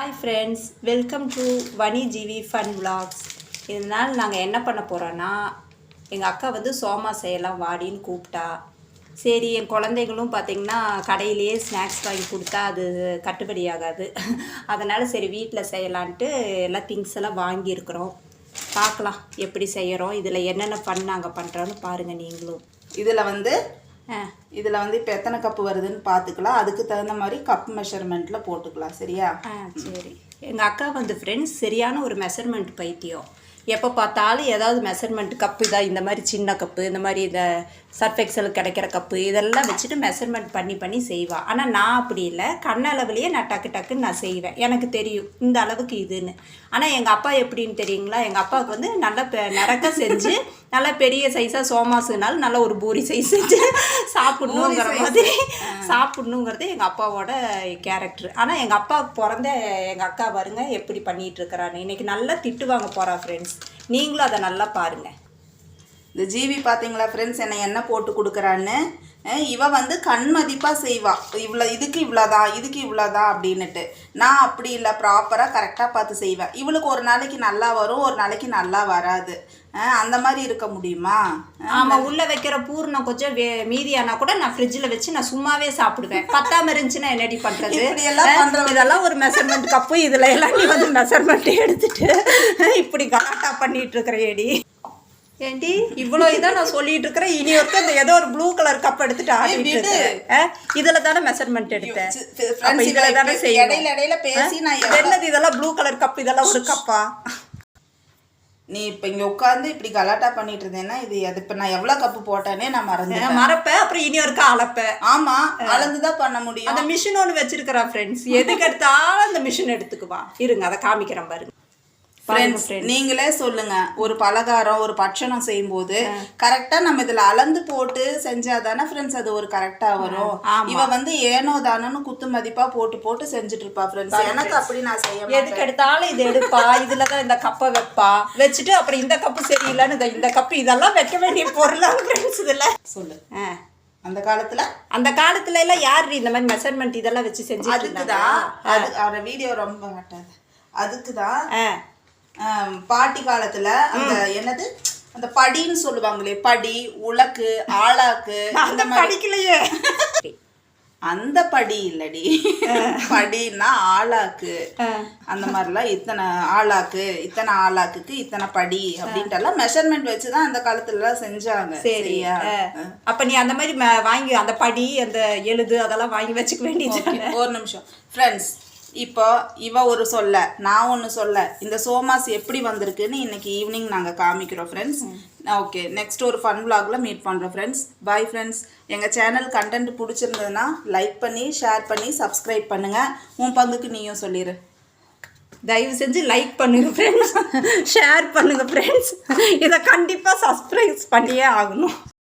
Hi friends, welcome to வனி ஜிவி fun vlogs. இதனால் நாங்கள் என்ன பண்ண போகிறோன்னா, எங்கள் அக்கா வந்து சோமா செய்யலாம் வாடின்னு கூப்பிட்டா. சரி, என் குழந்தைங்களும் பார்த்திங்கன்னா கடையிலேயே ஸ்நாக்ஸ் வாங்கி கொடுத்தா அது கட்டுப்படி ஆகாது. அதனால் சரி வீட்டில் செய்யலான்ட்டு எல்லா திங்ஸ் எல்லாம் வாங்கியிருக்கிறோம். பார்க்கலாம் எப்படி செய்கிறோம், இதில் என்னென்ன நாங்கள் பண்ணுறோன்னு பாருங்கள் நீங்களும். இதில் வந்து இப்போ எத்தனை கப்பு வருதுன்னு பார்த்துக்கலாம். அதுக்கு தகுந்த மாதிரி கப் மெஷர்மெண்ட்டில் போட்டுக்கலாம். சரியா? சரி. எங்கள் அக்கா வந்து ஃப்ரெண்ட்ஸ் சரியான ஒரு மெஷர்மெண்ட் பைத்தியம். எப்போ பார்த்தாலும் ஏதாவது மெஷர்மெண்ட் கப்பு இதாக இந்த மாதிரி சின்ன கப்பு, இந்த மாதிரி இந்த சர்ஃப் எக்ஸலுக்கு கிடைக்கிற கப்பு இதெல்லாம் வச்சுட்டு மெஷர்மெண்ட் பண்ணி செய்வாள். ஆனால் நான் அப்படி இல்லை, கண்ணளவுலேயே நான் டக்குன்னு நான் செய்வேன். எனக்கு தெரியும் இந்த அளவுக்கு இதுன்னு. ஆனால் எங்கள் அப்பா எப்படின்னு தெரியுங்களா, எங்கள் அப்பாவுக்கு வந்து நல்லா நடக்க செஞ்சு நல்லா பெரிய சைஸாக சோமாசுனாலும் நல்லா ஒரு பூரி சைஸ் செஞ்சு சாப்பிட்ணுங்கிற மாதிரி சாப்பிட்ணுங்கிறது எங்கள் அப்பாவோட கேரக்டர். ஆனால் எங்கள் அப்பாவுக்கு பிறந்த எங்கள் அக்கா பாருங்க எப்படி பண்ணிகிட்டு இருக்கிறான்னு. இன்றைக்கி நல்லா திட்டு வாங்க போகிறா ஃப்ரெண்ட்ஸ். நீங்களும் அதை நல்லா பாருங்கள். இந்த ஜிவி பார்த்தீங்களா ஃப்ரெண்ட்ஸ், என்ன போட்டு கொடுக்குறான்னு. இவ வந்து கண்மதிப்பாக செய்வா. இதுக்கு இவ்வளோதான் அப்படின்னுட்டு. நான் அப்படி இல்லை, ப்ராப்பராக கரெக்டாக பார்த்து செய்வேன். இவளுக்கு ஒரு நாளைக்கு நல்லா வரும், ஒரு நாளைக்கு நல்லா வராது. அந்த மாதிரி இருக்க முடியுமா? ஆமாம், உள்ளே வைக்கிற பூர்ணம் கொஞ்சம் மீதியானா கூட நான் ஃப்ரிட்ஜில் வச்சு நான் சும்மாவே சாப்பிடுவேன். பத்தாம இருந்துச்சுன்னா என்னடி பண்ணுறது? இதெல்லாம் ஒரு மெஷர்மெண்ட் கப்பு, இதில் எல்லாம் நீ வந்து மெஷர்மெண்ட் எடுத்துட்டு இப்படி கலாட்டா பண்ணிட்டு இருக்கிற ஏடி ஏண்டி இவ்வளோ இதான் நான் சொல்லிட்டு இருக்கிறேன். இனி ஒருத்தர் இந்த ஏதோ ஒரு ப்ளூ கலர் கப் எடுத்துட்டு ஆடிட்டு இதில் தானே மெஷர்மெண்ட் எடுத்தேன். இதில் தானே இடையில பேசி நான் என்னது இதெல்லாம் ப்ளூ கலர் கப், இதெல்லாம் ஒரு கப்பா? நீ இப்போ இங்கே உட்காந்து இப்படி கலாட்டா பண்ணிட்டு இருந்தேன்னா இது இப்போ நான் எவ்வளோ கப்பு போட்டேனே நான் மறப்பேன். அப்புறம் இனி ஒருக்கா அளப்பேன். ஆமாம், அளந்துதான் பண்ண முடியும். அந்த மிஷின் ஒன்று வச்சிருக்கிறா ஃப்ரெண்ட்ஸ். எதுக்கு எடுத்தாலும் அந்த மிஷின் எடுத்துக்குவா. இருங்க அதை காமிக்கிறேன் பாருங்க. நீங்களே சொல்லுங்க, ஒரு பலகாரம் ஒரு பட்சணம் செய்யும்போது கரெக்டா நம்ம இதுல அளந்து போட்டு செஞ்சாதானே ஃப்ரெண்ட்ஸ் அது ஒரு கரெக்டா வரும். இவ வந்து ஏனோ தானோன்னு குத்து மதிப்பா போட்டு செஞ்சுட்டு இருப்பா ஃப்ரெண்ட்ஸ். எனக்கு அப்படி நான் செய்ய எதுக்கு எடுத்தாலும் இது எடுப்பா. இதுலதான் இந்த கப்பை வைப்பா, வச்சுட்டு அப்புறம் இந்த கப்பு சரியில்லைன்னு இந்த கப்பு இதெல்லாம் வைக்க வேண்டிய பொருளா ஃப்ரெண்ட்ஸ். இதுல சொல்லு. அந்த காலத்துல எல்லாம் யாரு இந்த மாதிரி மெஷர்மெண்ட் இதெல்லாம் வச்சு செஞ்சு? அதுக்குதான் அவரோட வீடியோ ரொம்ப காட்டாது. அதுக்குதான் பாட்டி காலத்துல அந்த என்னது அந்த படின்னு சொல்லுவாங்களே, படி உலக்கு ஆளாக்கு அந்த படிக்கலையே. அந்த படி இல்லடி, படின்னா ஆளாக்கு. அந்த மாதிரிலாம் இத்தனை ஆளாக்குக்கு இத்தனை படி அப்படின்ட்டு எல்லாம் மெஷர்மெண்ட் வச்சுதான் அந்த காலத்துல எல்லாம் செஞ்சாங்க. சரியா? அப்ப நீ அந்த மாதிரி வாங்கி அந்த படி அந்த எழுது அதெல்லாம் வாங்கி வச்சுக்க வேண்டியது. ஒரு நிமிஷம் ஃப்ரெண்ட்ஸ், இப்போ இவ ஒரு சொல்ல நான் ஒன்று சொல்ல இந்த சோமாஸ் எப்படி வந்திருக்குன்னு இன்னைக்கு ஈவினிங் நாங்கள் காமிக்கிறோம் ஃப்ரெண்ட்ஸ். ஓகே, நெக்ஸ்ட் ஒரு ஃபன் விலாகில் மீட் பண்ணுறோம் ஃப்ரெண்ட்ஸ். Bye friends. எங்கள் சேனல் கண்டென்ட் பிடிச்சிருந்ததுன்னா லைக் பண்ணி ஷேர் பண்ணி சப்ஸ்கிரைப் பண்ணுங்கள். உன் பங்குக்கு நீயும் சொல்லிடு. தயவு செஞ்சு லைக் பண்ணுங்க ஃப்ரெண்ட்ஸ், ஷேர் பண்ணுங்க ஃப்ரெண்ட்ஸ். இதை கண்டிப்பாக சப்ஸ்கிரைப் பண்ணியே ஆகணும்.